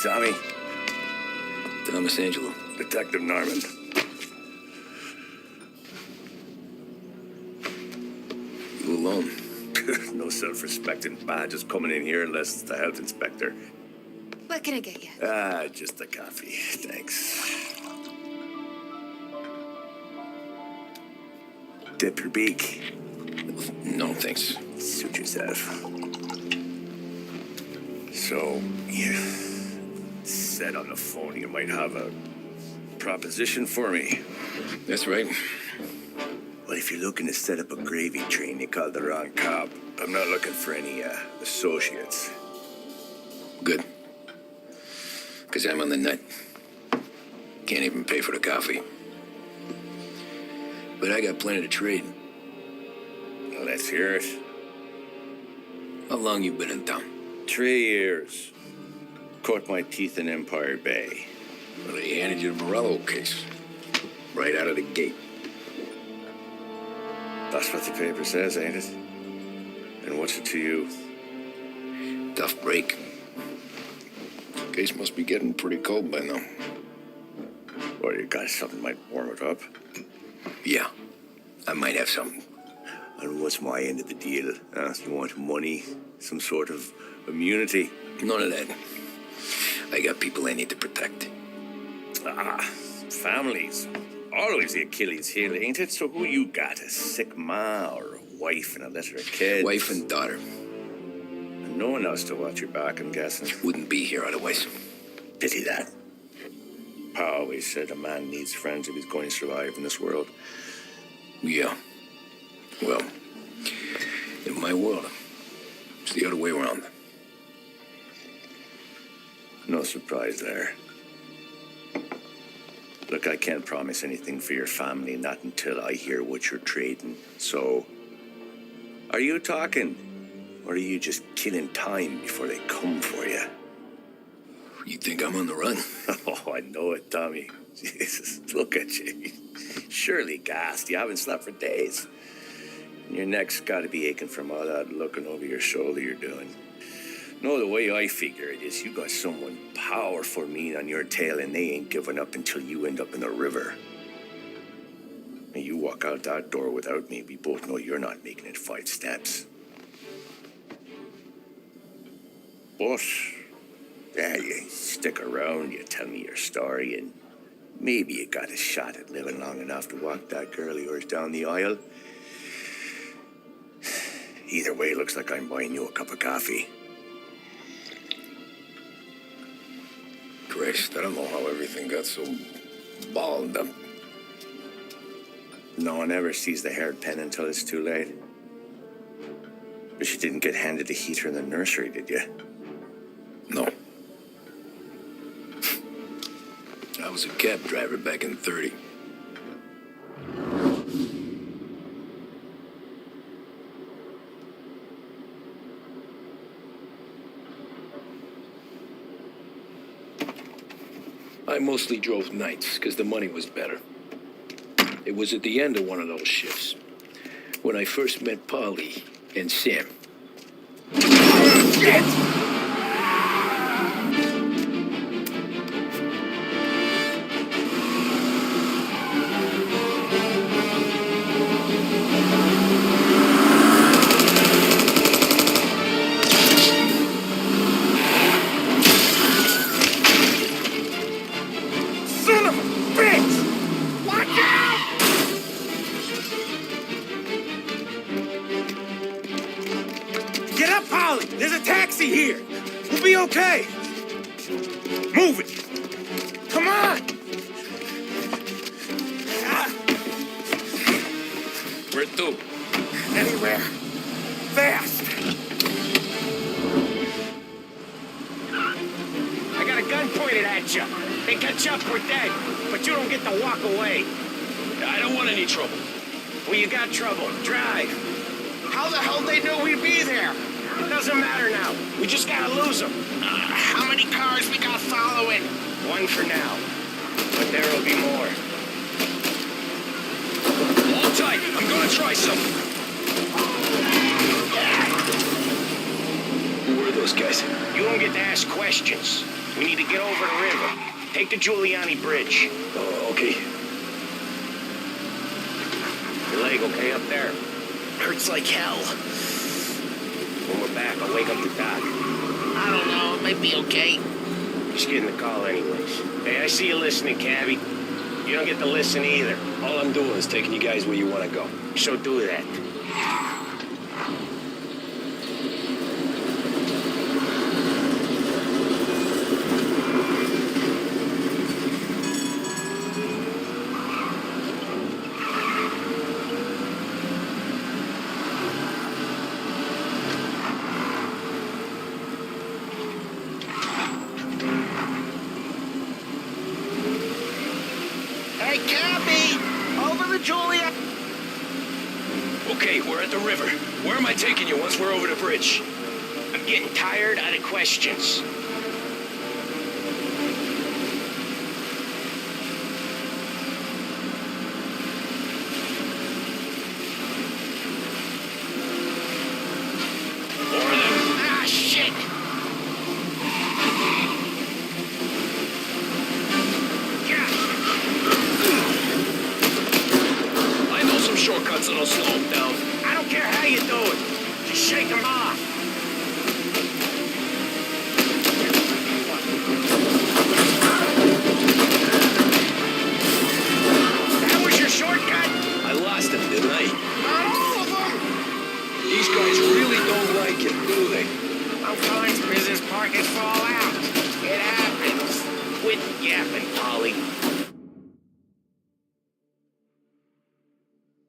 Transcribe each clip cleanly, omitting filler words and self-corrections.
Tommy. Thomas Angelo. Detective Norman. You alone? No self-respecting badges coming in here unless it's the health inspector. What can I get you? Just a coffee. Thanks. Dip your beak. No, thanks. Suit yourself. So, you said on the phone you might have a proposition for me. That's right. Well, if you're looking to set up a gravy train, you called the wrong cop. I'm not looking for any associates. Good. Because I'm on the nut. Can't even pay for the coffee. But I got plenty to trade. Well, let's hear it. How long you been in town? 3 years. Cut my teeth in Empire Bay. Well, they handed you the Morello case. Right out of the gate. That's what the paper says, ain't it? And what's it to you? Tough break. Case must be getting pretty cold by now. Or you got something might warm it up? Yeah, I might have something. And what's my end of the deal? You want money? Some sort of immunity? None of that. I got people I need to protect. Families. Always the Achilles heel, ain't it? So who you got? A sick ma or a wife and a litter of kids? Wife and daughter. And no one else to watch your back, I'm guessing. Wouldn't be here otherwise. Pity that. Pa always said a man needs friends if he's going to survive in this world. Yeah. Well, in my world, it's the other way around. No surprise there. Look, I can't promise anything for your family, not until I hear what you're trading. So, are you talking? Or are you just killing time before they come for you? You think I'm on the run? Oh, I know it, Tommy. Jesus, look at you. Surely gassed. You haven't slept for days. And your neck's got to be aching from all that looking over your shoulder you're doing. No, the way I figure it is you got someone powerful mean on your tail and they ain't giving up until you end up in the river. And you walk out that door without me, we both know you're not making it 5 steps. But, yeah, you stick around, you tell me your story, and maybe you got a shot at living long enough to walk that girl of yours down the aisle. Either way, looks like I'm buying you a cup of coffee. Christ, I don't know how everything got so balled up. No one ever sees the haired pen until it's too late. But you didn't get handed a heater in the nursery, did you? No. I was a cab driver back in 30. I mostly drove nights because the money was better. It was at the end of one of those shifts when I first met Polly and Sam. Shit! Son of a bitch! Watch out! Get up, Polly! There's a taxi here! We'll be okay! Move it! Come on! Where to? Anywhere! Fast! I got a gun pointed at you. They catch up, we're dead. But you don't get to walk away. I don't want any trouble. Well, you got trouble. Drive. How the hell they knew we'd be there? It doesn't matter now. We just gotta lose them. How many cars we got following? 1 for now. But there'll be more. Hold tight. I'm gonna try something. Who were those guys? You don't get to ask questions. We need to get over the river. Take the Giuliani Bridge. Oh, okay. Your leg okay up there? Hurts like hell. When we're back, I'll wake up the doc. I don't know, it might be okay. Just getting the call anyways. Hey, I see you listening, cabbie. You don't get to listen either. All I'm doing is taking you guys where you want to go. So do that. Hey, Cappy! Over to Julia! Okay, we're at the river. Where am I taking you once we're over the bridge? I'm getting tired out of questions. Ah, shit! I know some shortcuts that'll slow him down. I don't care how you do it. Just shake them off. That was your shortcut? I lost him, didn't I? Not all of them. These guys really don't like it, do they? Sometimes business partners fall out. It happens. Quit yapping, Polly.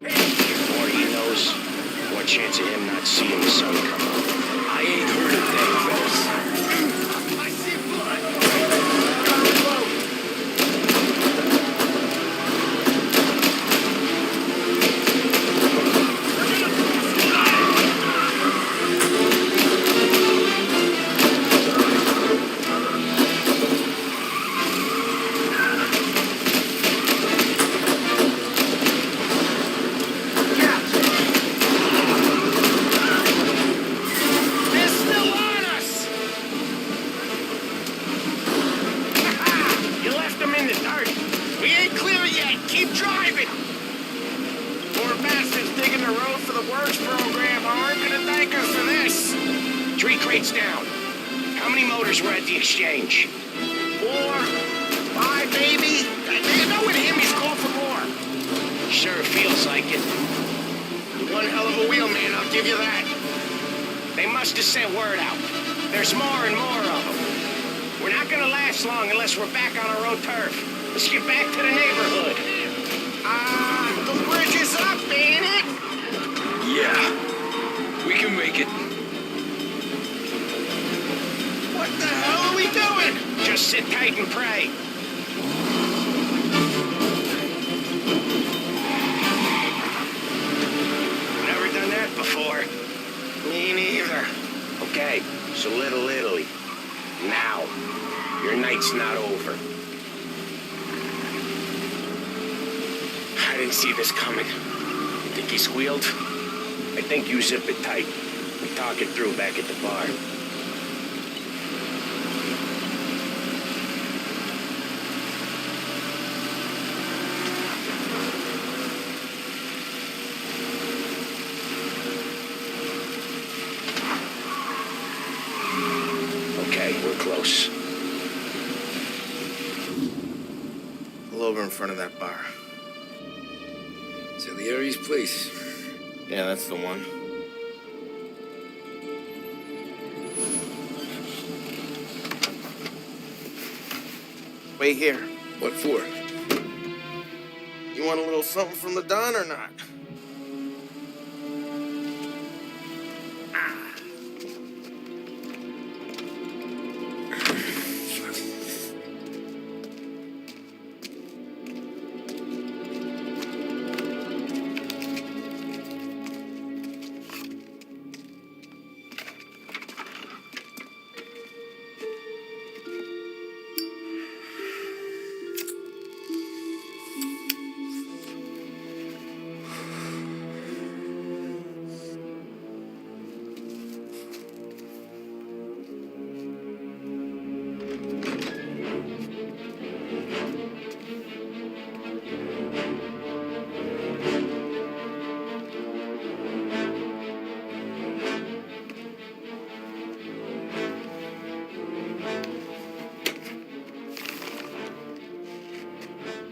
The more he knows, the more chance of him not seeing the sun come up. I ain't heard a thing, fellas. I see blood. They're still on us! You left them in the dirt. We ain't clear yet. Keep driving. Poor bastards digging the road for the works program aren't gonna thank us for this. 3 crates down. How many motors were at the exchange? 4, 5, maybe. You know with him, he's called for more. Sure feels like it. One hell of a wheelman, I'll give you that. They must have sent word out. There's more and more of them. We're not gonna last long unless we're back on our own turf. Let's get back to the neighborhood. The bridge is up, ain't it? Yeah, we can make it. What the hell are we doing? Just sit tight and pray. Never done that before. Me neither. Okay, so Little Italy. Now, your night's not over. I didn't see this coming. Think he squealed? I think you zip it tight. We talk it through back at the bar. Okay, we're close. Pull over in front of that bar. Salieri's place. Yeah, that's the one. Wait here. What for? You want a little something from the Don or not?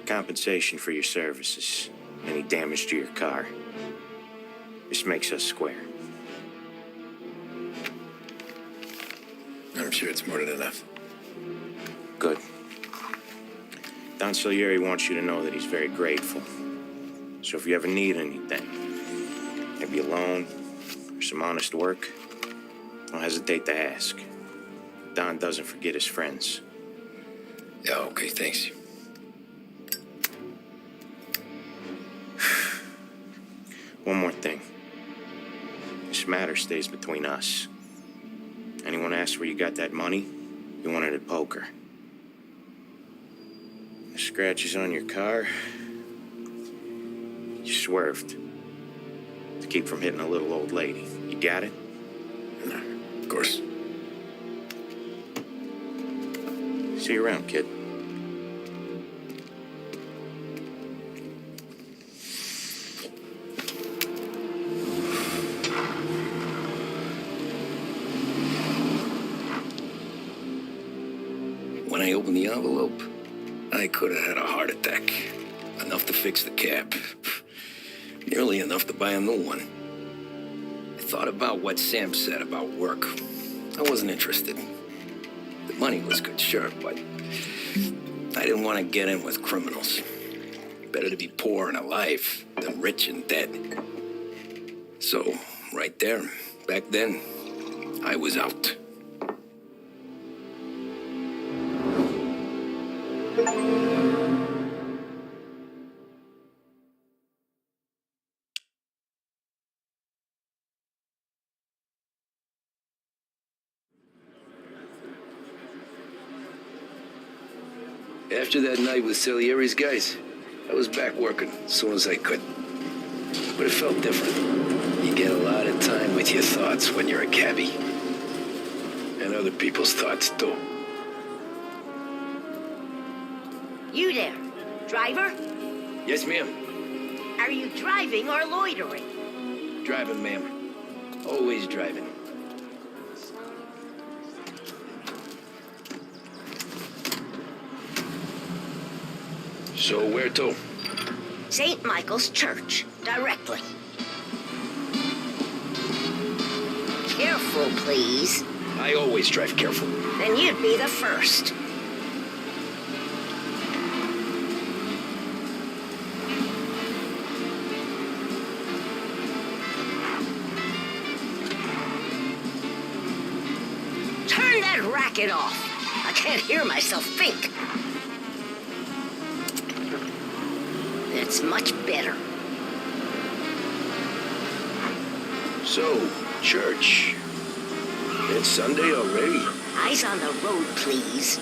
Compensation for your services. Any damage to your car. This makes us square. I'm sure it's more than enough. Good. Don Salieri wants you to know that he's very grateful. So if you ever need anything, maybe a loan or some honest work, don't hesitate to ask. Don doesn't forget his friends. Yeah, okay, thanks. One more thing. This matter stays between us. Anyone asks where you got that money, you want it at poker. The scratches on your car, you swerved to keep from hitting a little old lady. You got it? No, of course. See you around, kid. When I opened the envelope, I could have had a heart attack. Enough to fix the cab. Nearly enough to buy a new one. I thought about what Sam said about work. I wasn't interested. The money was good, sure, but I didn't want to get in with criminals. Better to be poor and alive than rich and dead. So, right there, back then, I was out. After that night with Salieri's guys, I was back working as soon as I could. But it felt different. You get a lot of time with your thoughts when you're a cabbie. And other people's thoughts, too. You there, driver? Yes, ma'am. Are you driving or loitering? Driving, ma'am. Always driving. So where to? St. Michael's Church, directly. Careful, please. I always drive careful. Then you'd be the first. Turn that racket off. I can't hear myself think. That's much better. So, church. It's Sunday already. Eyes on the road, please.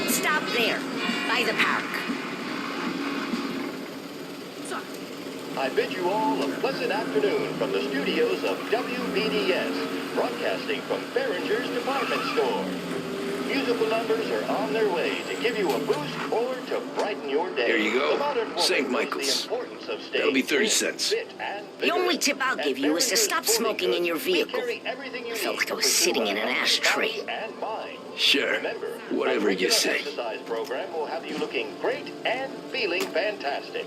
Stop there, by the park. I bid you all a pleasant afternoon from the studios of WBDS, broadcasting from Behringer's department store. Musical numbers are on their way to give you a boost or to brighten your day. There you go. The modern woman St. knows Michael's. the importance of staying That'll be 30 fit, cents. fit, and The only vigorous. tip I'll give At you is to Behringer's stop Sporting smoking in Goods, your we vehicle. carry everything you I felt need like I was to sitting in an pursue a ashtray. healthy body and mind. Sure. Remember, Whatever a you regular say. exercise program will have you looking great and feeling fantastic.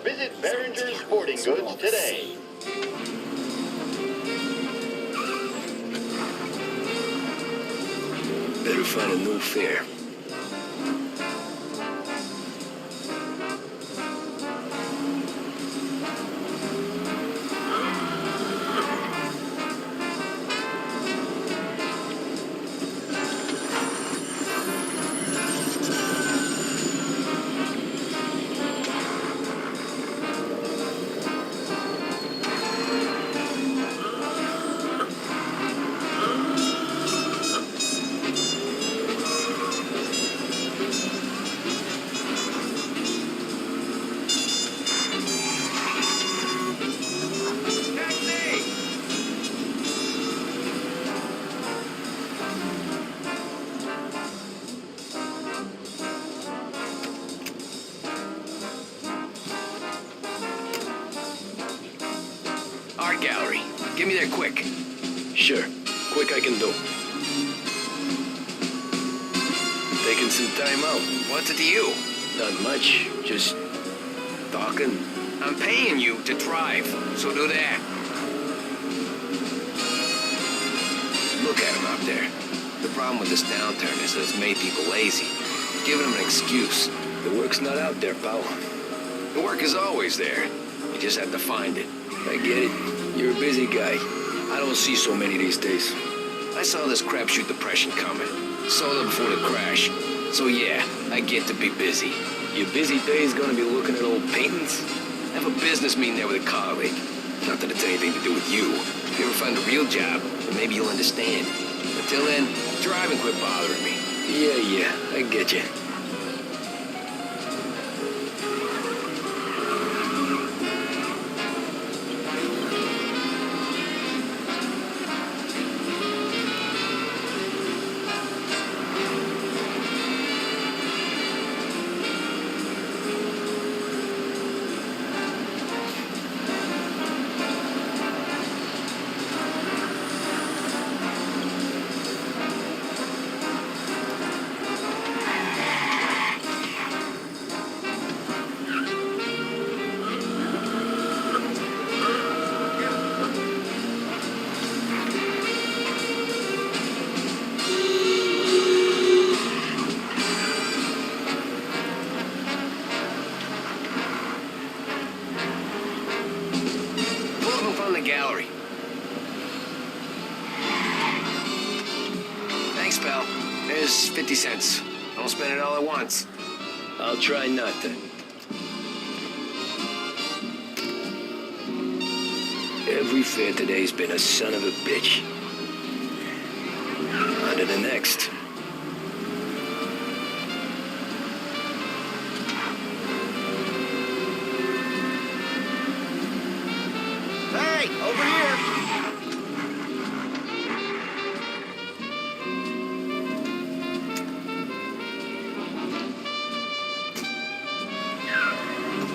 Visit Behringer's Sporting Goods today. Better find a new fare. there quick. Sure. Quick I can do. Taking some time out. What's it to you? Not much. Just talking. I'm paying you to drive, so do that. Look at him out there. The problem with this downturn is that it's made people lazy. Giving them an excuse. The work's not out there, pal. The work is always there. You just have to find it. I get it. You're a busy guy. I don't see so many these days. I saw this crapshoot depression coming. Saw it before the crash. So yeah, I get to be busy. Your busy day's gonna be looking at old paintings? I have a business meeting there with a colleague. Not that it's anything to do with you. If you ever find a real job, then maybe you'll understand. Until then, drive and quit bothering me. Yeah, I get you. Gallery. Thanks, pal. There's 50 cents. Don't spend it all at once. I'll try not to. Every fare today's been a son of a bitch. On to the next. Hey, over here!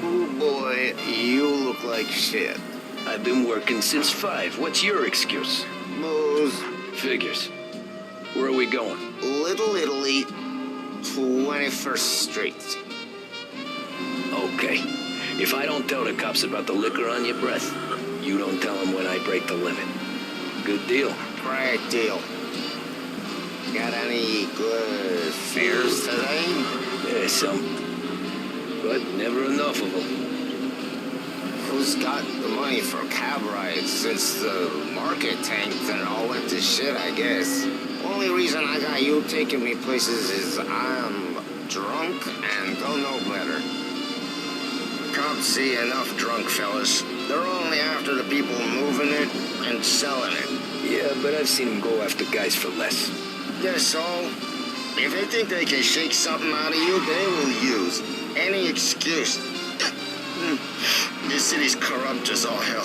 Oh boy, you look like shit. I've been working since 5. What's your excuse? Booze, Figures. Where are we going? Little Italy, 21st Street. Okay. If I don't tell the cops about the liquor on your breath, you don't tell them when I break the limit. Good deal. Great deal. Got any good fares today? Yeah, some. But never enough of them. Who's got the money for cab rides since the market tanked and all went to shit, I guess? Only reason I got you taking me places is I'm drunk and don't know better. Cops see enough drunk fellas. They're only after the people moving it and selling it. Yeah, but I've seen them go after guys for less. Guess so. If they think they can shake something out of you, they will use any excuse. This city's corrupt as all hell.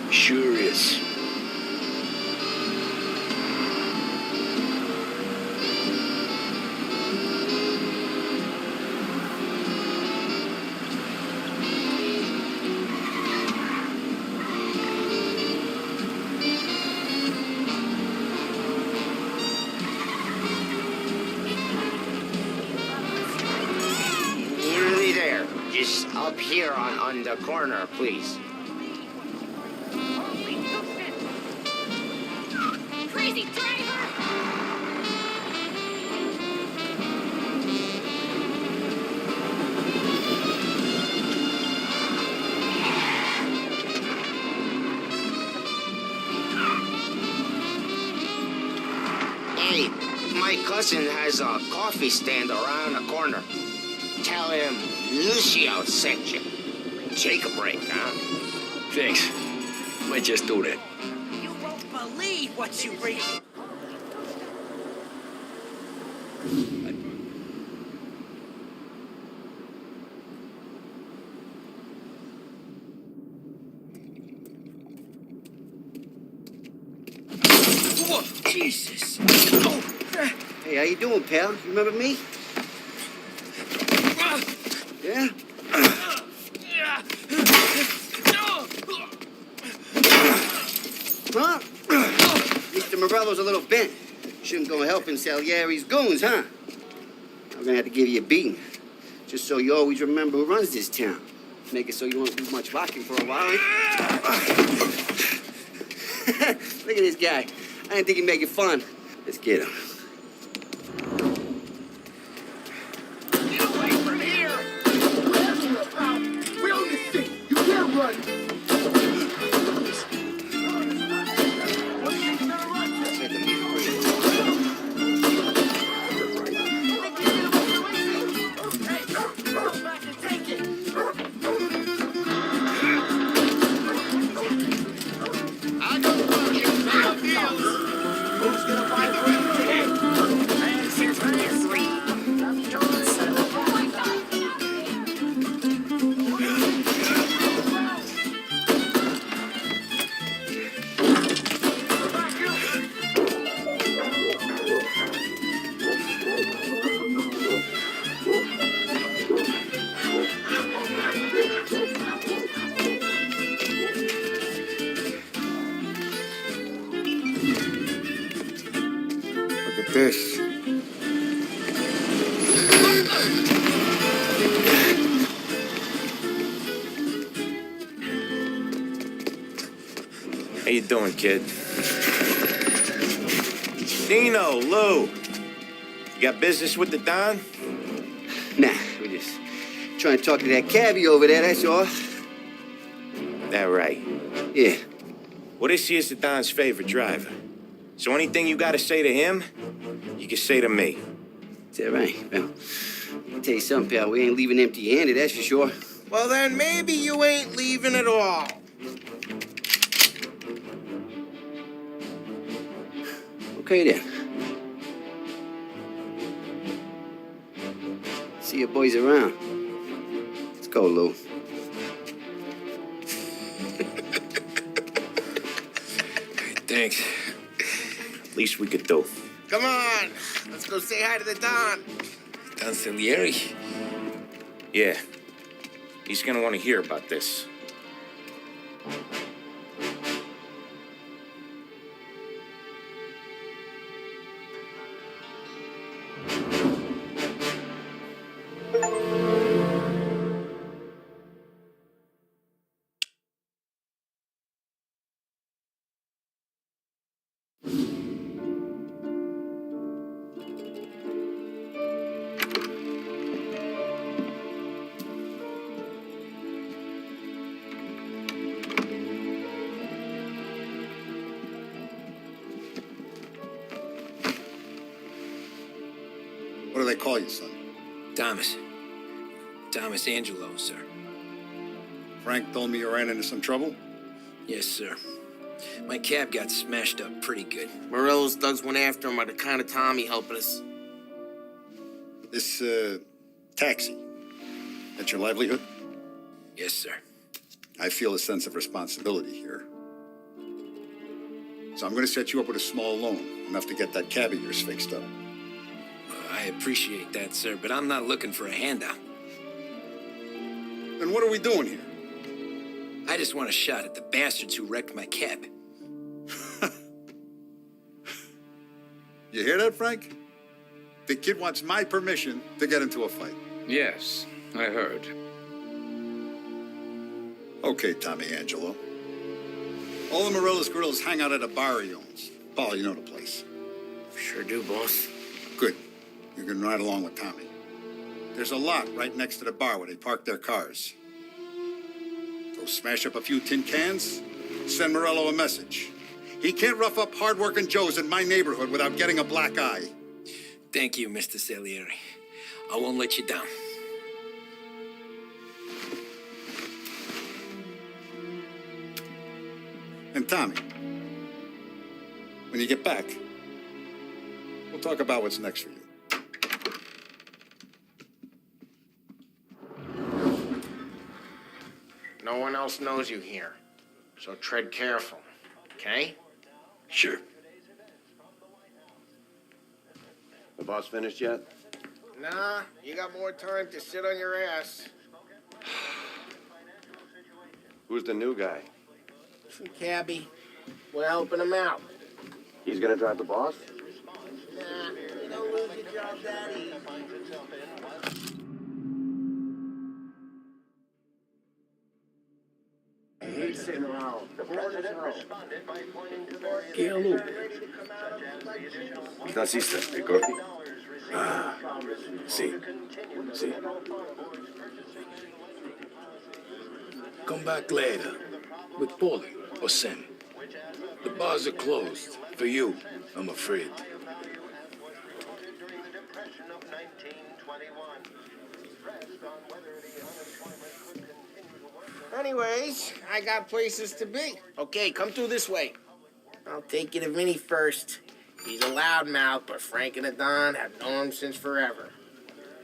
Sure is. Nearly there. Just up here on the corner, please. Crazy driver! Hey, my cousin has a coffee stand around the corner. Tell him Lucio sent you. Take a break, huh? Thanks. Might just do that. You won't believe what you read. Whoa, Jesus. Oh. Hey, how you doing, pal? You remember me? Yeah? Huh? toe's a little bent. Shouldn't go helping Salieri's goons, huh? I'm gonna have to give you a beating. Just so you always remember who runs this town. Make it so you won't do much rocking for a while. Look at this guy. I didn't think he'd make it fun. Let's get him. Get away from here! We own this thing. You can't run. This. How you doing, kid? Dino, Lou. You got business with the Don? Nah, we're just trying to talk to that cabbie over there, that's all. That right. Yeah. Well, this here's the Don's favorite driver. So anything you gotta say to him, you can say to me. Is that right? Well, I'll tell you something, pal. We ain't leaving empty-handed, that's for sure. Well, then maybe you ain't leaving at all. Okay, then. See you boys around. Let's go, Lou. Thanks. Least we could do. Come on, let's go say hi to the Don. Don Salieri? Yeah. He's gonna want to hear about this. What do they call you, son? Thomas. Thomas Angelo, sir. Frank told me you ran into some trouble? Yes, sir. My cab got smashed up pretty good. Morello's thugs went after him by the kind of Tommy helping us. This, taxi, that's your livelihood? Yes, sir. I feel a sense of responsibility here. So I'm going to set you up with a small loan, enough to get that cab of yours fixed up. I appreciate that, sir, but I'm not looking for a handout. Then what are we doing here? I just want a shot at the bastards who wrecked my cab. You hear that, Frank? The kid wants my permission to get into a fight. Yes, I heard. Okay, Tommy Angelo. All the Morello's girls hang out at a bar he owns. Paul, you know the place. Sure do, boss. Good. You can ride along with Tommy. There's a lot right next to the bar where they park their cars. Go smash up a few tin cans, send Morello a message. He can't rough up hard-working Joes in my neighborhood without getting a black eye. Thank you, Mr. Salieri. I won't let you down. And Tommy, when you get back, we'll talk about what's next for you. No one else knows you here, so tread careful, okay? Sure. The boss finished yet? Nah, you got more time to sit on your ass. Who's the new guy? Some cabbie. We're helping him out. He's gonna drive the boss? I hate sitting around. ¿Estás lista, Ricordi? Ah, sí. Sí. Come back later. With Paulie or Sam. The bars are closed. For you, I'm afraid. Anyways, I got places to be. Okay, come through this way. I'll take you to Vinny first. He's a loudmouth, but Frank and the Don have known him since forever.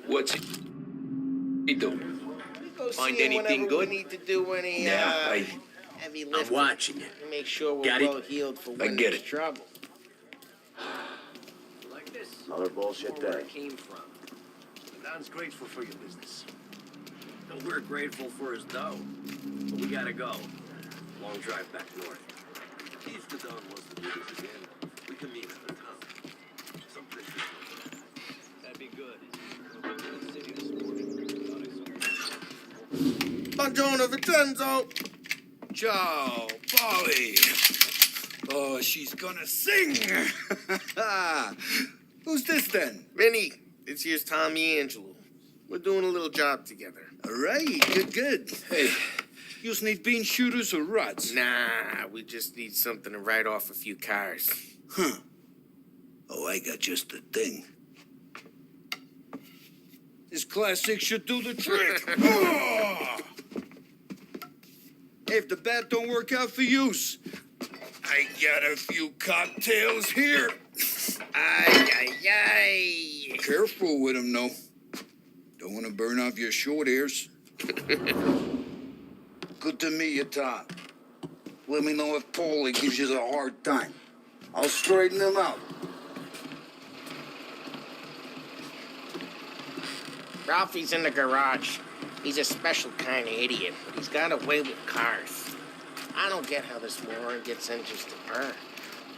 What's he doing? Go Find see him anything whenever good? we need to do any Nah, heavy lifting. I'm watching you. To make sure we're Got it? well healed for I when get there's it. trouble. Like this. Another bullshit Where day. it came from. Don's grateful for your business. And we're grateful for his dough. But we gotta go. Long drive back north. If the Don wants to do this again, we can meet at the town. Something. That'd be good. Buongiorno, Vincenzo. Ciao, Polly. Oh, she's gonna sing. Who's this then? Vinny, this here's Tommy Angelo. We're doing a little job together. All right, good. Hey, you need bean shooters or rods? Nah, we just need something to write off a few cars. Huh. Oh, I got just the thing. This classic should do the trick. Oh! Hey, if the bat don't work out for use, I got a few cocktails here. Ay. Careful with them, though. Don't want to burn off your short hairs. Good to meet you, Tom. Let me know if Paulie gives you a hard time. I'll straighten him out. Ralphie's in the garage. He's a special kind of idiot, but he's got a way with cars. I don't get how this moron gets engines to burn.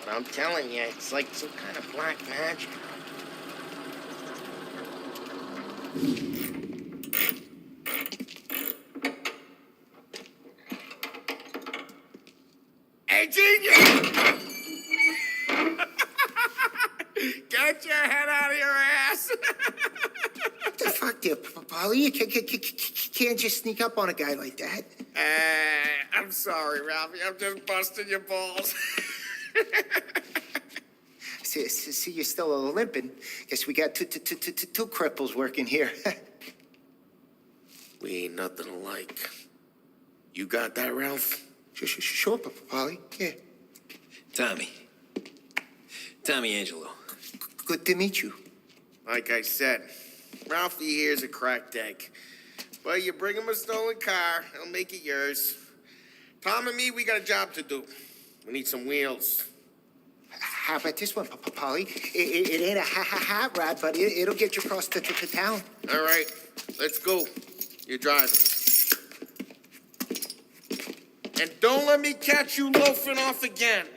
But I'm telling you, it's like some kind of black magic. Hey, genius! Get your head out of your ass! What the fuck there, Polly? You can't just sneak up on a guy like that. I'm sorry, Ralphie. I'm just busting your balls. See, you're still limping. Guess we got two cripples working here. We ain't nothing alike. You got that, Ralph? Sure, Polly. Yeah. Tommy Angelo. Good to meet you. Like I said, Ralphie here's a cracked egg. But you bring him a stolen car, he'll make it yours. Tom and me, we got a job to do. We need some wheels. How about this one, Polly? It ain't a hot rod, but it'll get you across to town. All right, let's go. You're driving. And don't let me catch you loafing off again.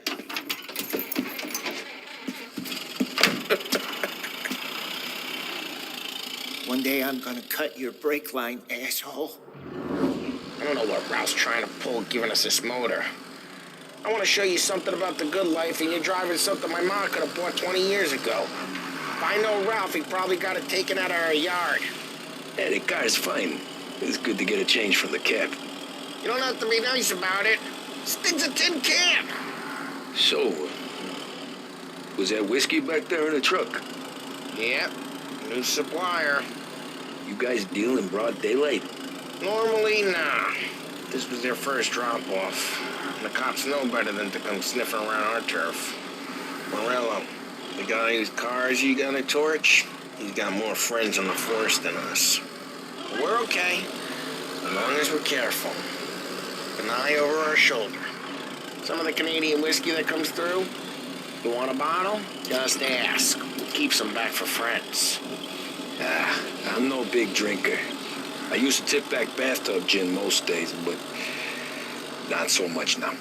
One day I'm gonna cut your brake line, asshole. I don't know what Ralph's trying to pull giving us this motor. I want to show you something about the good life, and you're driving something my mom could have bought 20 years ago. If I know Ralph, he probably got it taken out of our yard. Yeah, the car's fine. It's good to get a change from the cab. You don't have to be nice about it. This thing's a tin can. So, was that whiskey back there in the truck? Yep, new supplier. You guys deal in broad daylight? Normally, nah. This was their first drop-off. The cops know better than to come sniffing around our turf. Morello, the guy whose cars you got a torch, he's got more friends on the force than us. But we're okay, as long as we're careful. An eye over our shoulder. Some of the Canadian whiskey that comes through, you want a bottle? Just ask. We'll keep some back for friends. I'm no big drinker. I used to tip back bathtub gin most days, but not so much now.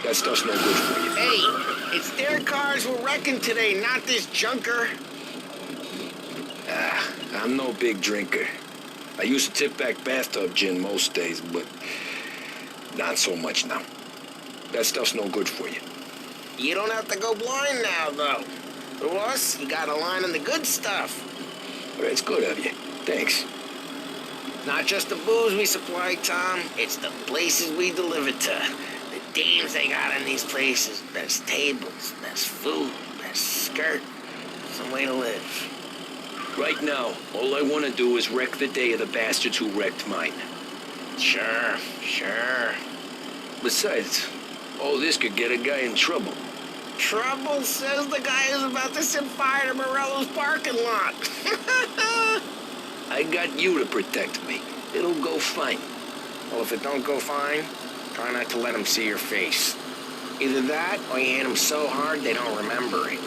That stuff's no good for you. Hey, It's their cars we're wrecking today, not this junker. I'm no big drinker. I used to tip back bathtub gin most days, but not so much now. That stuff's no good for you. You don't have to go blind now, though. To us, you got a line on the good stuff. Well, it's good of you. Thanks. Not just the booze we supply, Tom. It's the places we deliver to. The dames they got in these places. Best tables, best food, best skirt. Some way to live. Right now, all I want to do is wreck the day of the bastards who wrecked mine. Sure. Besides, all this could get a guy in trouble. Trouble, says the guy who's about to set fire to Morello's parking lot. I got you to protect me. It'll go fine. Well, if it don't go fine, try not to let them see your face. Either that, or you hit them so hard they don't remember it.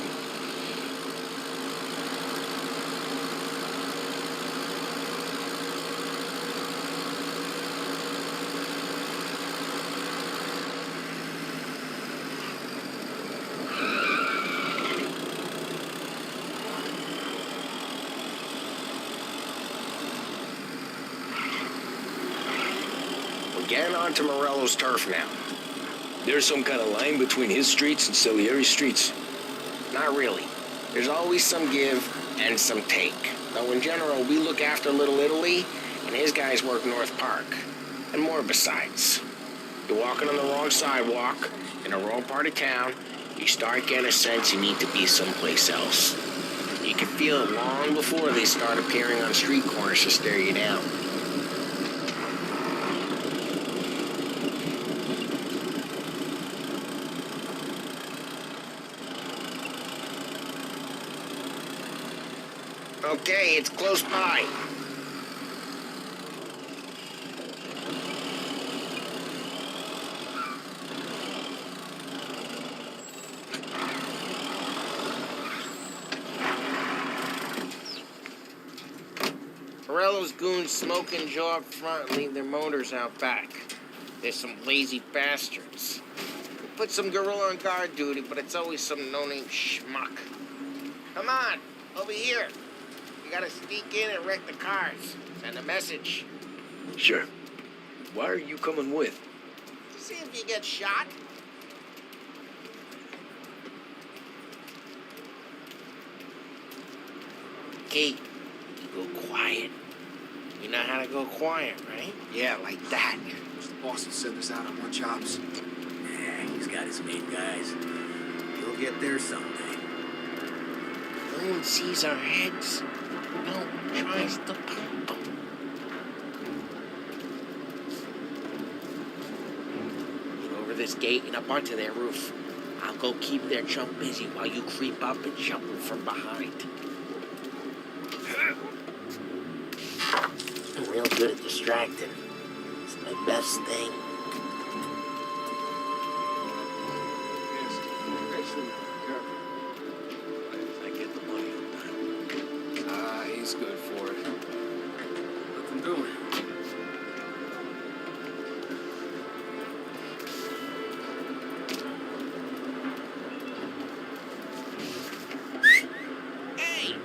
Getting onto Morello's turf now. There's some kind of line between his streets and Salieri's streets. Not really. There's always some give and some take. Though in general, we look after Little Italy, and his guys work North Park. And more besides. You're walking on the wrong sidewalk, in the wrong part of town, you start getting a sense you need to be someplace else. You can feel it long before they start appearing on street corners to stare you down. Okay, it's close by. Morello's goons smoke and jaw up front and leave their motors out back. They're some lazy bastards. We put some gorilla on guard duty, but it's always some no-name schmuck. Come on, over here. You gotta sneak in and wreck the cars. Send a message. Sure. Why are you coming with? To see if you get shot. Key, you go quiet. You know how to go quiet, right? Yeah, like that. The boss will send us out on more jobs. Yeah, he's got his main guys. He'll get there someday. No one sees our heads. No one tries to pump them. Get over this gate and up onto their roof. I'll go keep their chump busy while you creep up and jump them from behind. I'm real good at distracting. It's my best thing. He's good for it. Let them do it. Hey!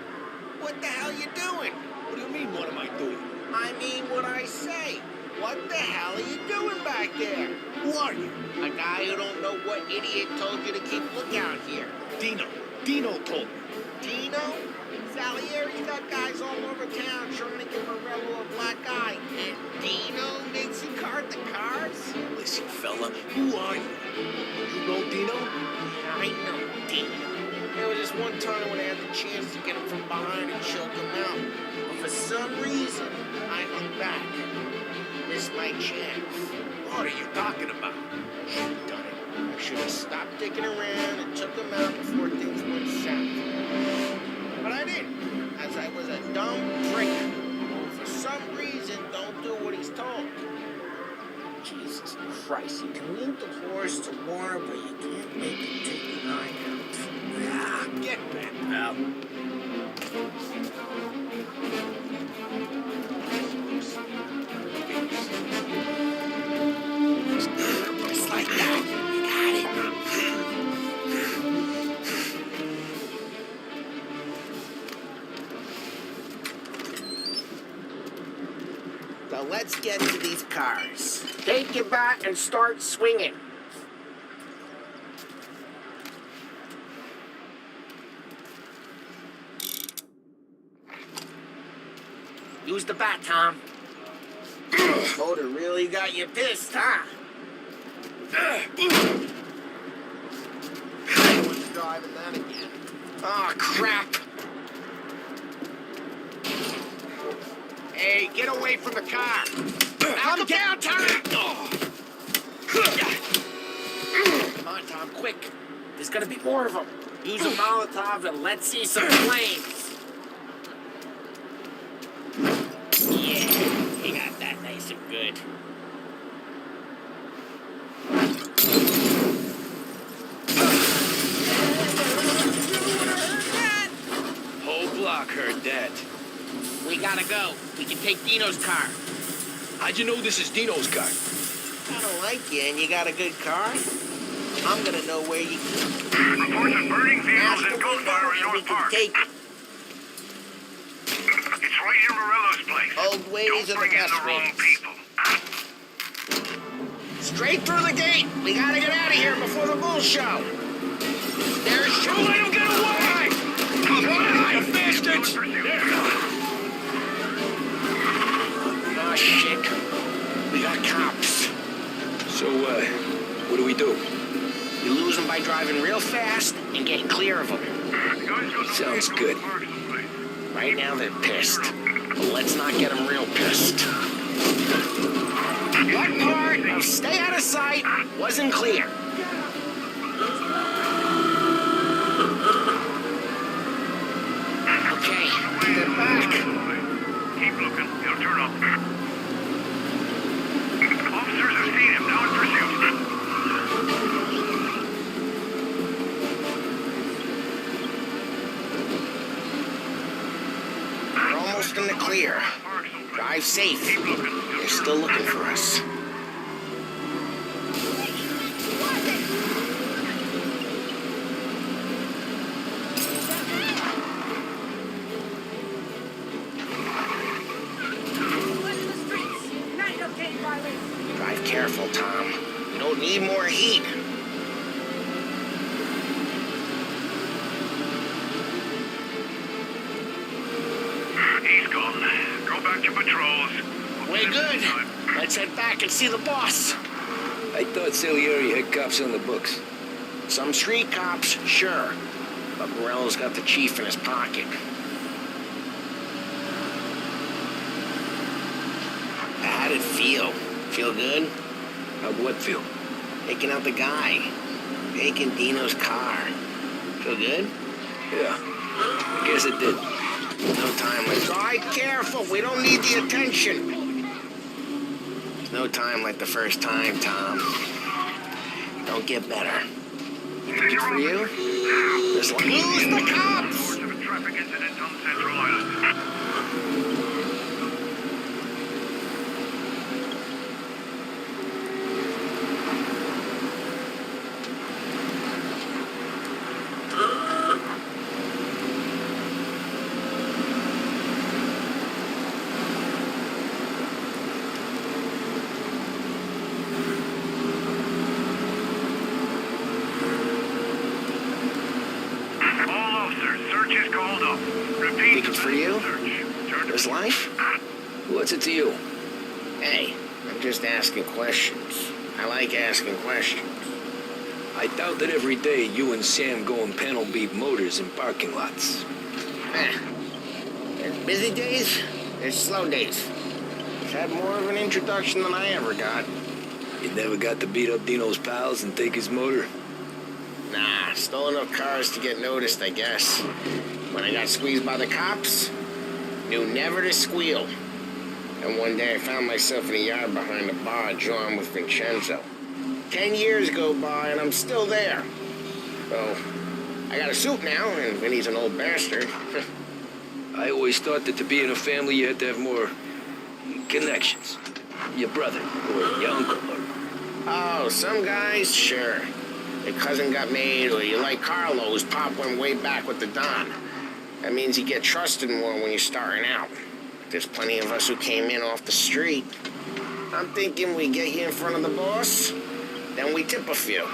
What the hell you doing? What do you mean, what am I doing? I mean what I say. What the hell are you doing back there? Who are you? A guy who don't know what idiot told you to keep lookout here. Dino. Dino told me. Dino? Salieri's got guys all over town trying to give Morello a black eye. And Dino makes you cart the cars? Listen, fella, who are you? You know Dino? I know Dino. There was this one time when I had the chance to get him from behind and choke him out. But for some reason, I hung back. Missed my chance. What are you talking about? Should have done it. I should have stopped dicking around and took him out before things went south. But I didn't, as I was a dumb prick who, for some reason, don't do what he's told. Jesus Christ, you can lead the horse to water, but you can't make it take the eye out. Ah, get back, pal. Just like that. You got it. So let's get to these cars. Take your bat and start swinging. Use the bat, Tom. Motor really got you pissed, huh? I was driving that again. Oh, crap. Hey, get away from the car. Now come down, Tom. Come on, Tom, quick. There's gonna be more of them. Use a Molotov and let's see some flames. Yeah, you got that nice and good. Whole block heard that. We gotta go. We can take Dino's car. How'd you know this is Dino's car? I don't like you and you got a good car. I'm gonna know where you Reports of burning vehicles and gunfire in North Park. take It's right near Morello's place. old ways Don't of the bring in best the wrong ways. people. Straight through the gate. We gotta get out of here before the bull show. There's show. Let him get away! Come on, you bastards! Oh, shit. We got cops. So, what do we do? We lose them by driving real fast and getting clear of them. Sounds good. Right now they're pissed. But let's not get them real pissed. What part of stay out of sight wasn't clear? Okay, they're back. Keep looking. He'll turn up. Officers have seen him. Now in pursuit. We're almost in the clear. Drive safe. They're still looking for us. Drive careful, Tom. We don't need more heat. He's gone. Go back to patrols. We're good. Let's head back and see the boss. I thought Salieri had cops on the books. Some street cops, sure. But Morello's got the chief in his pocket. How'd it feel? Feel good? How'd what feel? Taking out the guy. Taking Dino's car. Feel good? Yeah, I guess it did. No time like... Drive careful, we don't need the attention. There's no time like the first time, Tom. Don't get better. You think it's for you? Just lose the cops! Reports of a traffic incident on Central Island. Search is called up. Repeat. Think it's for you? Turn to This life? What's it to you? Hey, I'm just asking questions. I like asking questions. I doubt that every day you and Sam go and panel beat motors in parking lots. There's busy days, there's slow days. I've had more of an introduction than I ever got. You never got to beat up Dino's pals and take his motor? Nah, stole enough cars to get noticed, I guess. When I got squeezed by the cops, knew never to squeal. And one day I found myself in a yard behind a bar drawing with Vincenzo. 10 years go by and I'm still there. So, I got a suit now, and Vinny's an old bastard. I always thought that to be in a family you had to have more connections. Your brother, or your uncle, or... Oh, some guys, sure. Your cousin got made, or you like Carlos, Pop went way back with the Don. That means you get trusted more when you're starting out. There's plenty of us who came in off the street. I'm thinking we get you in front of the boss, then we tip a few.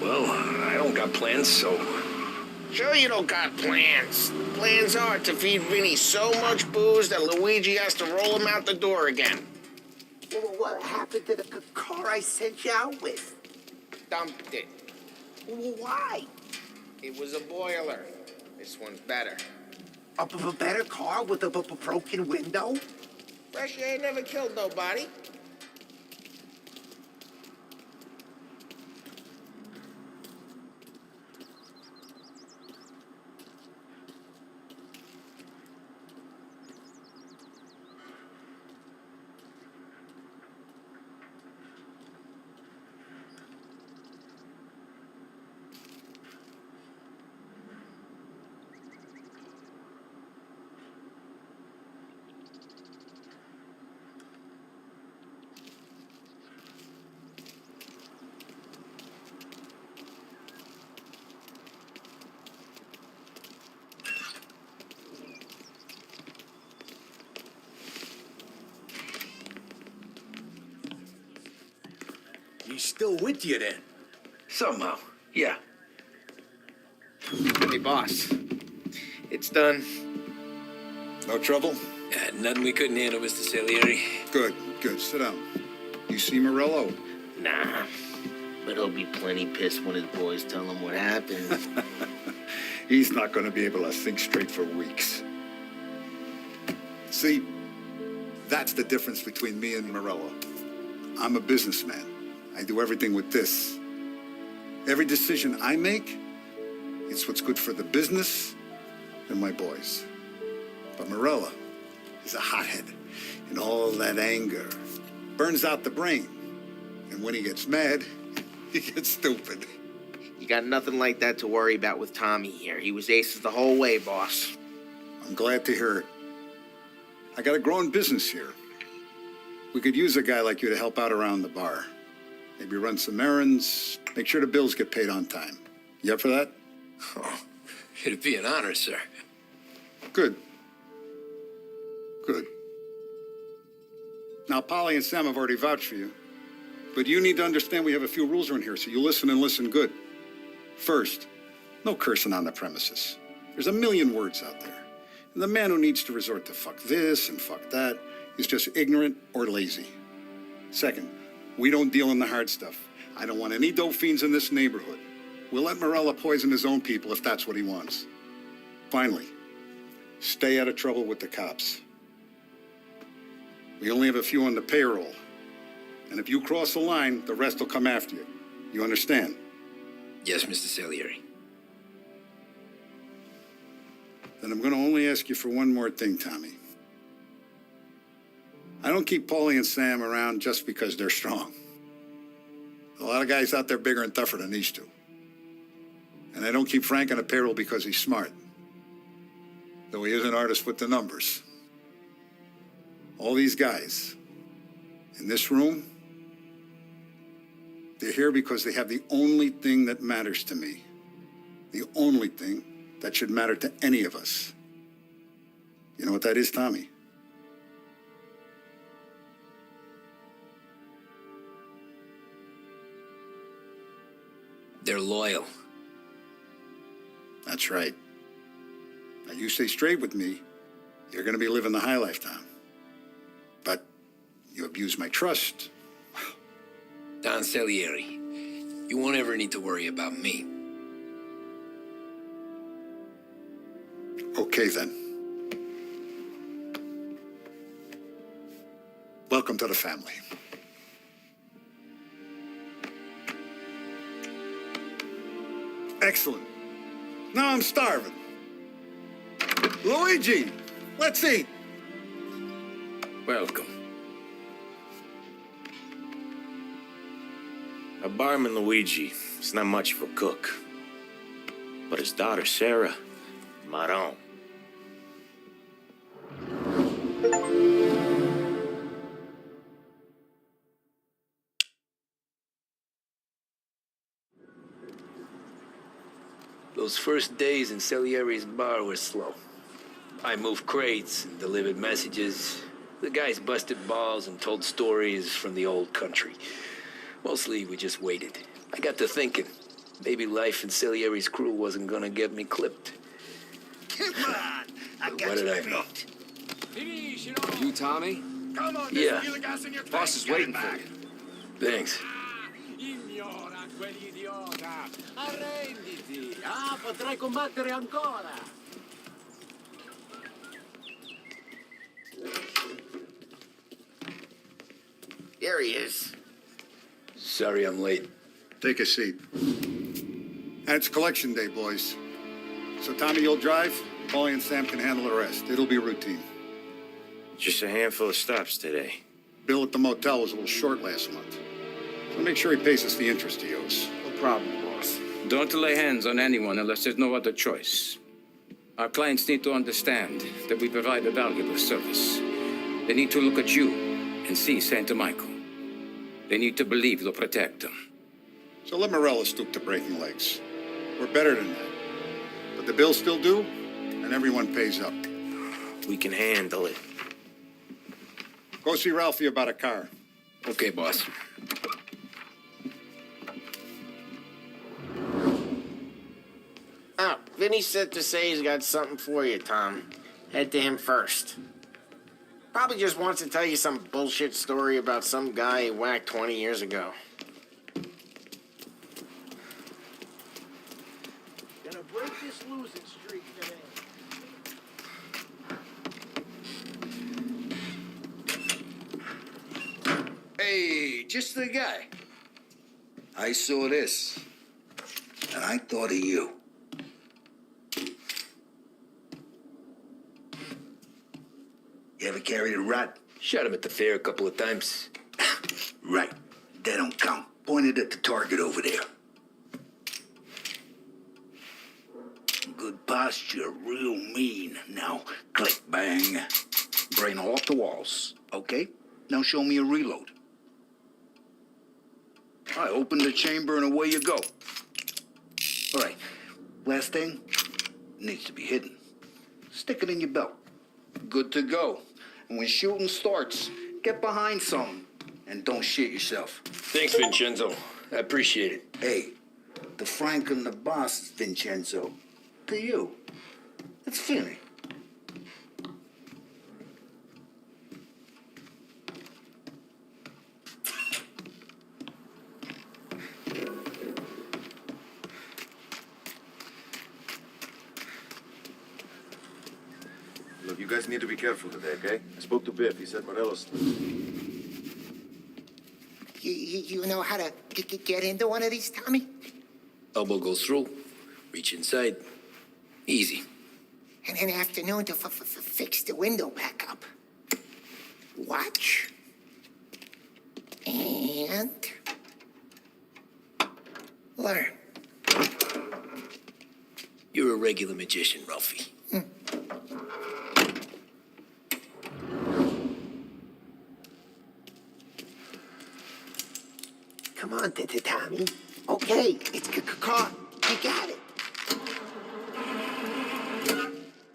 Well, I don't got plans, so... Sure you don't got plans. Plans are to feed Vinny so much booze that Luigi has to roll him out the door again. Well, what happened to the car I sent you out with? Dumped it. Well, why? It was a boiler. This one's better. A better car with a broken window? Fresh air never killed nobody. He's still with you then? Somehow, yeah. Hey, boss. It's done. No trouble? Yeah, nothing we couldn't handle, Mr. Salieri. Good, good. Sit down. You see Morello? Nah. But he'll be plenty pissed when his boys tell him what happened. He's not going to be able to think straight for weeks. See, that's the difference between me and Morello. I'm a businessman. I do everything with this. Every decision I make, it's what's good for the business and my boys. But Morello is a hothead, and all that anger burns out the brain. And when he gets mad, he gets stupid. You got nothing like that to worry about with Tommy here. He was aces the whole way, boss. I'm glad to hear it. I got a growing business here. We could use a guy like you to help out around the bar. Maybe run some errands, make sure the bills get paid on time. You up for that? Oh, it'd be an honor, sir. Good. Good. Now, Polly and Sam have already vouched for you. But you need to understand we have a few rules around here, so you listen and listen good. First, no cursing on the premises. There's a million words out there. And the man who needs to resort to fuck this and fuck that is just ignorant or lazy. Second, we don't deal in the hard stuff. I don't want any dope fiends in this neighborhood. We'll let Morella poison his own people if that's what he wants. Finally, stay out of trouble with the cops. We only have a few on the payroll. And if you cross the line, the rest will come after you. You understand? Yes, Mr. Salieri. Then I'm going to only ask you for one more thing, Tommy. I don't keep Paulie and Sam around just because they're strong. A lot of guys out there bigger and tougher than these two. And I don't keep Frank on a payroll because he's smart. Though he is an artist with the numbers. All these guys in this room, they're here because they have the only thing that matters to me. The only thing that should matter to any of us. You know what that is, Tommy? They're loyal. That's right. Now, you stay straight with me, you're going to be living the high life, Tom. But you abuse my trust. Don Salieri, you won't ever need to worry about me. Okay, then. Welcome to the family. Excellent. Now I'm starving. Luigi, let's eat. Welcome. Our barman Luigi is not much of a cook. But his daughter Sarah, Maron. Those first days in Salieri's bar were slow. I moved crates and delivered messages. The guys busted balls and told stories from the old country. Mostly, we just waited. I got to thinking, maybe life in Salieri's crew wasn't gonna get me clipped. Come on, I got What did I know? You, Tommy? Come on, Yeah. feel the gas in your Boss is waiting for you. Thanks. Ignora quell'idiota! Arrenditi! Ah, potrai combattere ancora! There he is. Sorry I'm late. Take a seat. And it's collection day, boys. So, Tommy, you'll drive. Paulie and Sam can handle the rest. It'll be routine. Just a handful of stops today. Bill at the motel was a little short last month. So make sure he pays us the interest he owes. No problem, boss. Don't lay hands on anyone unless there's no other choice. Our clients need to understand that we provide a valuable service. They need to look at you and see Santa Michael. They need to believe you'll protect them. So let Morella stoop to breaking legs. We're better than that. But the bill's still due, and everyone pays up. We can handle it. Go see Ralphie about a car. Okay, boss. Oh, Vinny said to say he's got something for you, Tom. Head to him first. Probably just wants to tell you some bullshit story about some guy he whacked 20 years ago. Gonna break this losing streak today. Hey, just the guy. I saw this, and I thought of you. You ever carried a rat? Shot him at the fair a couple of times. Right. They don't count. Pointed at the target over there. Good posture, real mean. Now, click, bang. Brain off the walls. Okay? Now show me a reload. All right, open the chamber and away you go. All right, last thing, needs to be hidden. Stick it in your belt. Good to go. And when shooting starts, get behind something and don't shit yourself. Thanks, Vincenzo. I appreciate it. Hey, the Frank and the boss is Vincenzo. To you, it's Finny. Look, you guys need to be careful today, okay? I spoke to Biff. He said Morelos. You know how to get into one of these, Tommy? Elbow goes through. Reach inside. Easy. And an afternoon to fix the window back up. Watch. And learn. You're a regular magician, Ralphie. Come on, Tommy. Okay, it's caught. You got it.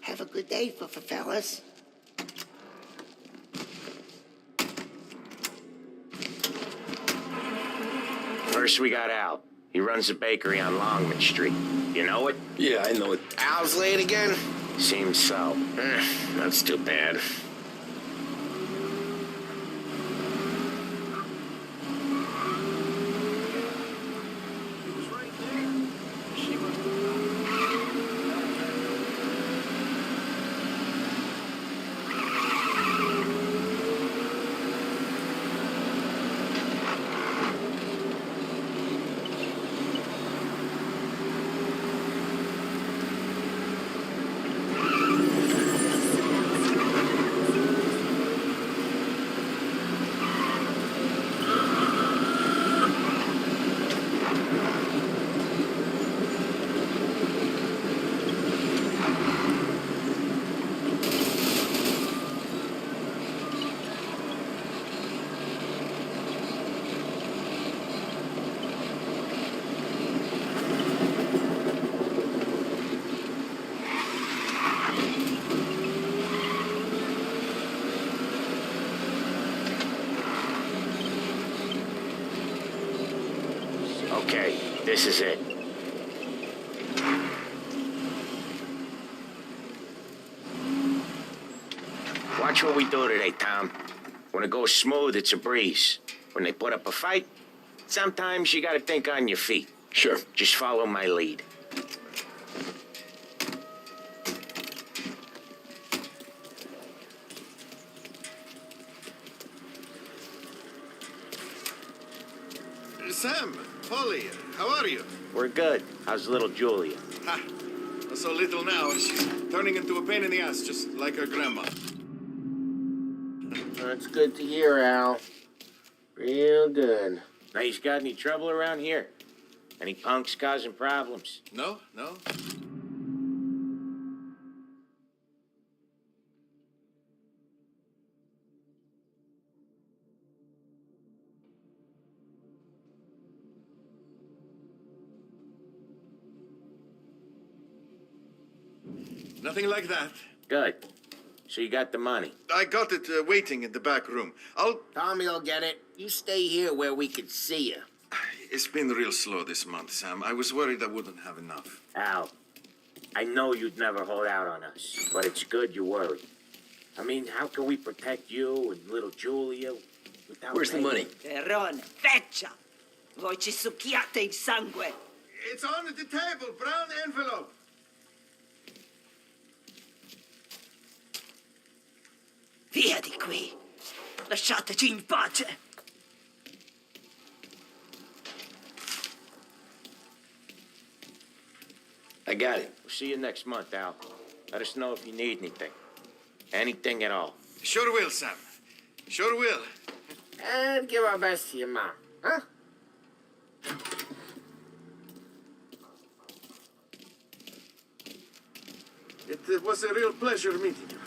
Have a good day, fellas. First we got Al. He runs a bakery on Longman Street. You know it? Yeah, I know it. Al's late again? Seems so. That's too bad. Okay, this is it. Watch what we do today, Tom. When it goes smooth, it's a breeze. When they put up a fight, sometimes you gotta think on your feet. Sure. Just follow my lead. Sam, Polly, how are you? We're good. How's little Julia? Ha! So little now, she's turning into a pain in the ass, just like her grandma. That's good to hear, Al. Real good. Now, you got any trouble around here? Any punks causing problems? No, no. Nothing like that. Good. So you got the money? I got it waiting in the back room. Tommy'll get it. You stay here where we can see you. It's been real slow this month, Sam. I was worried I wouldn't have enough. Al, I know you'd never hold out on us, but it's good you worry. I mean, how can we protect you and little Julia without... Where's the money? Perrone, feccia! Voi ci succhiate il sangue! It's on the table, brown envelope. Via di qui! Lasciateci in pace! I got it. We'll see you next month, Al. Let us know if you need anything. Anything at all. Sure will, Sam. Sure will. And give our best to your mom, huh? It was a real pleasure meeting you.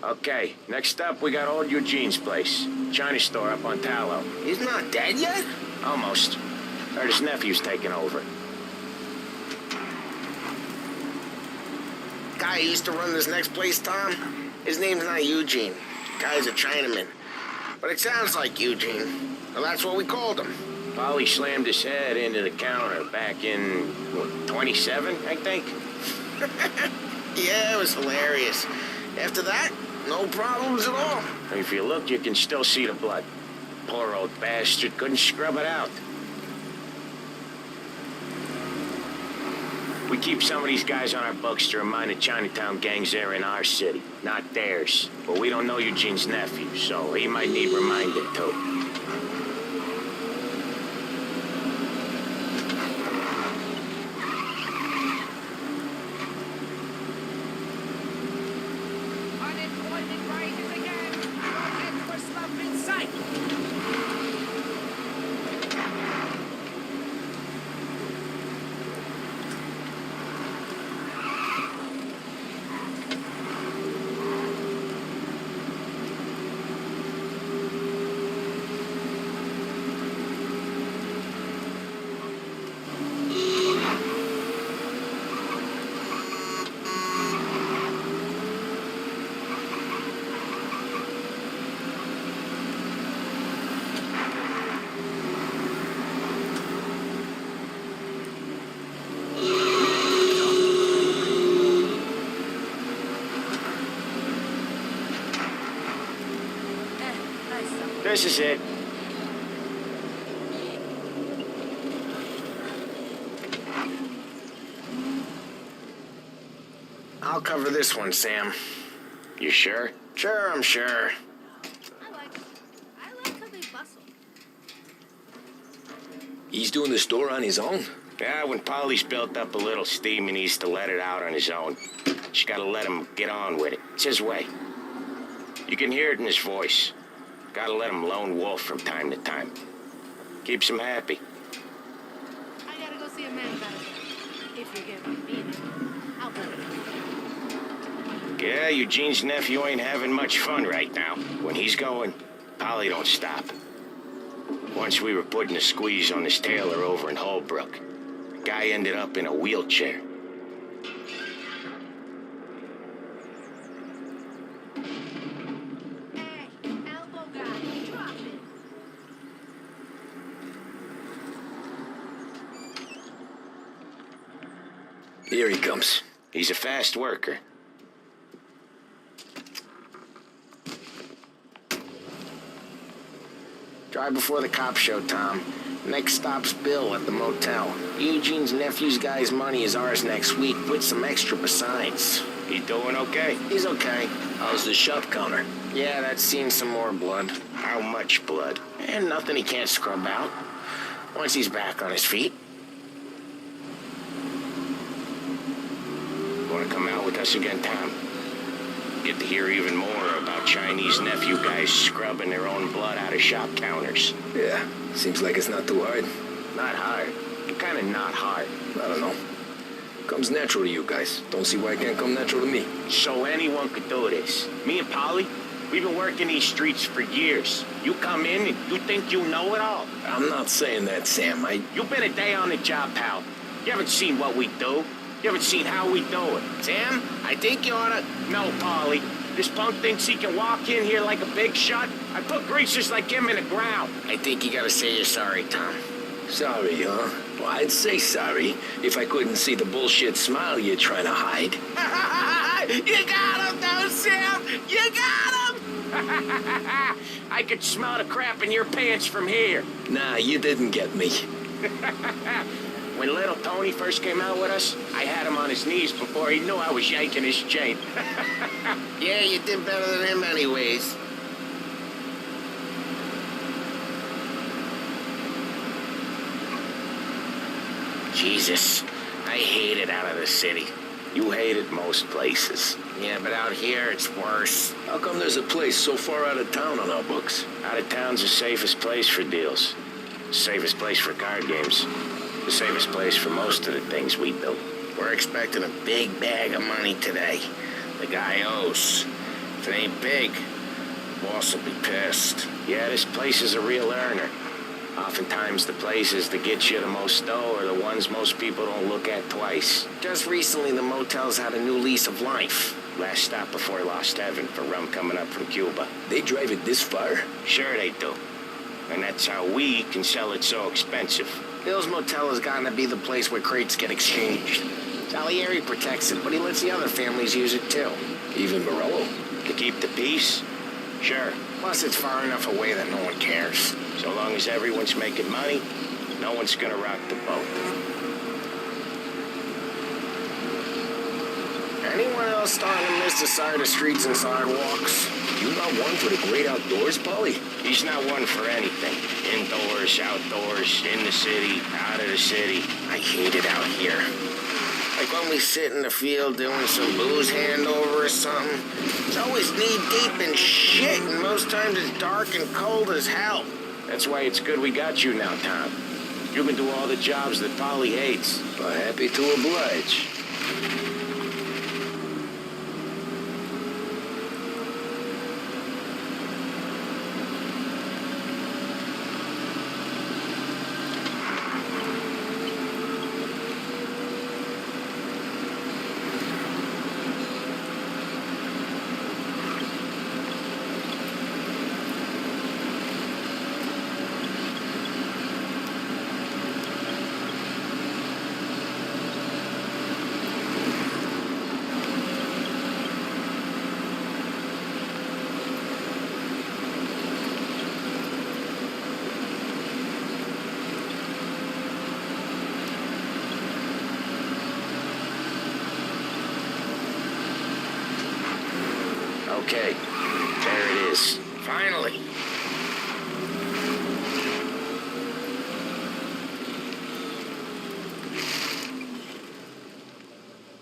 Okay, next up, we got old Eugene's place. China store up on Tallow. He's not dead yet? Almost. Heard his nephew's taking over. Guy who used to run this next place, Tom? His name's not Eugene. Guy's a Chinaman. But it sounds like Eugene. Well, that's what we called him. Polly slammed his head into the counter back in, what, 27, I think? Yeah, it was hilarious. After that, no problems at all. If you look, you can still see the blood. Poor old bastard couldn't scrub it out. We keep some of these guys on our books to remind the Chinatown gangs they're in our city, not theirs. But we don't know Eugene's nephew, so he might need reminded too. Unemployment rises again. Don't head for slump in sight. This is it. I'll cover this one, Sam. You sure? Sure, I'm sure. I like how they bustle. He's doing the store on his own? Yeah, when Polly's built up a little steam, he needs to let it out on his own. Just gotta let him get on with it. It's his way. You can hear it in his voice. Gotta let him lone wolf from time to time. Keeps him happy. I gotta go see a man about it. If you get what I mean. I'll bet it. Yeah, Eugene's nephew ain't having much fun right now. When he's going, Polly don't stop. Once we were putting a squeeze on this tailor over in Holbrook. The guy ended up in a wheelchair. Here he comes. He's a fast worker. Drive before the cops show, Tom. Next stop's Bill at the motel. Eugene's nephew's guy's money is ours next week, with some extra besides. He doing okay? He's okay. How's the shop counter? Yeah, that's seen some more blood. How much blood? And nothing he can't scrub out. Once he's back on his feet. Want to come out with us again, Tom? Get to hear even more about Chinese nephew guys scrubbing their own blood out of shop counters. Yeah, seems like it's not too hard. Not hard. Kind of not hard. I don't know. Comes natural to you guys. Don't see why it can't come natural to me. So anyone could do this. Me and Polly, we've been working these streets for years. You come in and you think you know it all. I'm not saying that, Sam. You've been a day on the job, pal. You haven't seen what we do. You haven't seen how we do it. Sam, I think you oughta... No, Polly. This punk thinks he can walk in here like a big shot. I put greasers like him in the ground. I think you gotta say you're sorry, Tom. Sorry, huh? Well, I'd say sorry if I couldn't see the bullshit smile you're trying to hide. You got him, though, Sam! You got him! I could smell the crap in your pants from here. Nah, you didn't get me. When little Tony first came out with us, I had him on his knees before he knew I was yanking his chain. Yeah, you did better than him anyways. Jesus, I hate it out of the city. You hate it most places. Yeah, but out here, it's worse. How come there's a place so far out of town on our books? Out of town's the safest place for deals. Safest place for card games. The safest place for most of the things we do. We're expecting a big bag of money today. The guy owes. If it ain't big, boss will be pissed. Yeah, this place is a real earner. Oftentimes the places that get you the most dough are the ones most people don't look at twice. Just recently, the motel's had a new lease of life. Last stop before Lost Heaven for rum coming up from Cuba. They drive it this far? Sure they do. And that's how we can sell it so expensive. Bill's Motel has gotten to be the place where crates get exchanged. Salieri protects it, but he lets the other families use it too. Even Morello? To keep the peace? Sure. Plus it's far enough away that no one cares. So long as everyone's making money, no one's gonna rock the boat. Anyone else starting to miss the side of streets and sidewalks? You not one for the great outdoors, Polly? He's not one for anything. Indoors, outdoors, in the city, out of the city. I hate it out here. Like when we sit in the field doing some booze handover or something. It's always knee-deep in shit, and most times it's dark and cold as hell. That's why it's good we got you now, Tom. You can do all the jobs that Polly hates. Well, happy to oblige. Okay, there it is. Finally.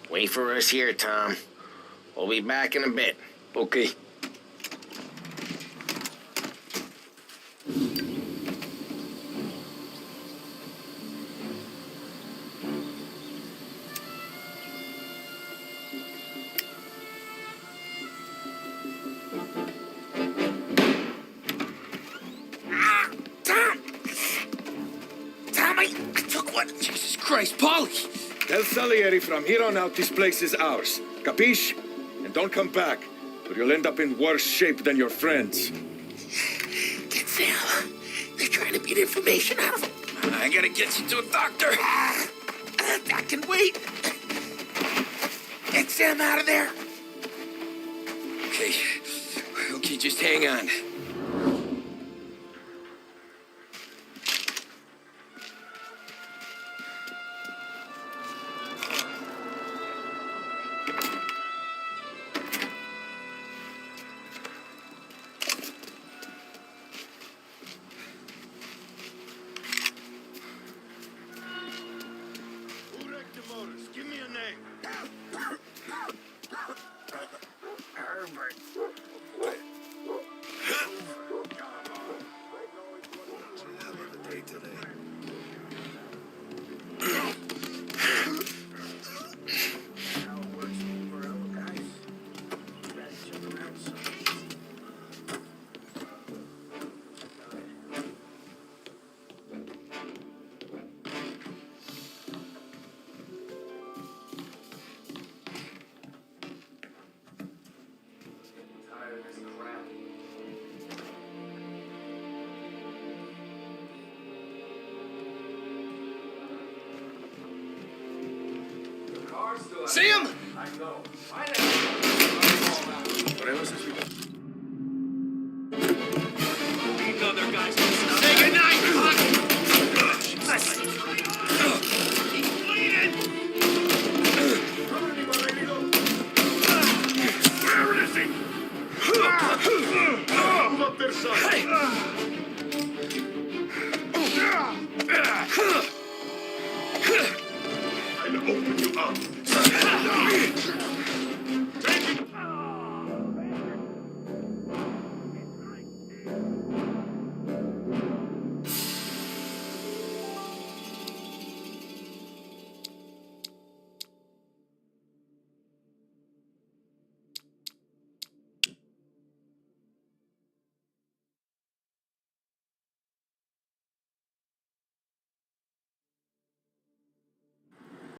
Wait for us here, Tom. We'll be back in a bit. Okay. Jesus Christ, Polly! Tell Salieri from here on out this place is ours. Capiche? And don't come back, or you'll end up in worse shape than your friends. Denzel, they're trying to beat information out of him. I gotta get you to a doctor. I can wait. Get Sam out of there. Okay. Okay, just hang on. Who wrecked the motors? Give me a name. Herbert. See him? Podemos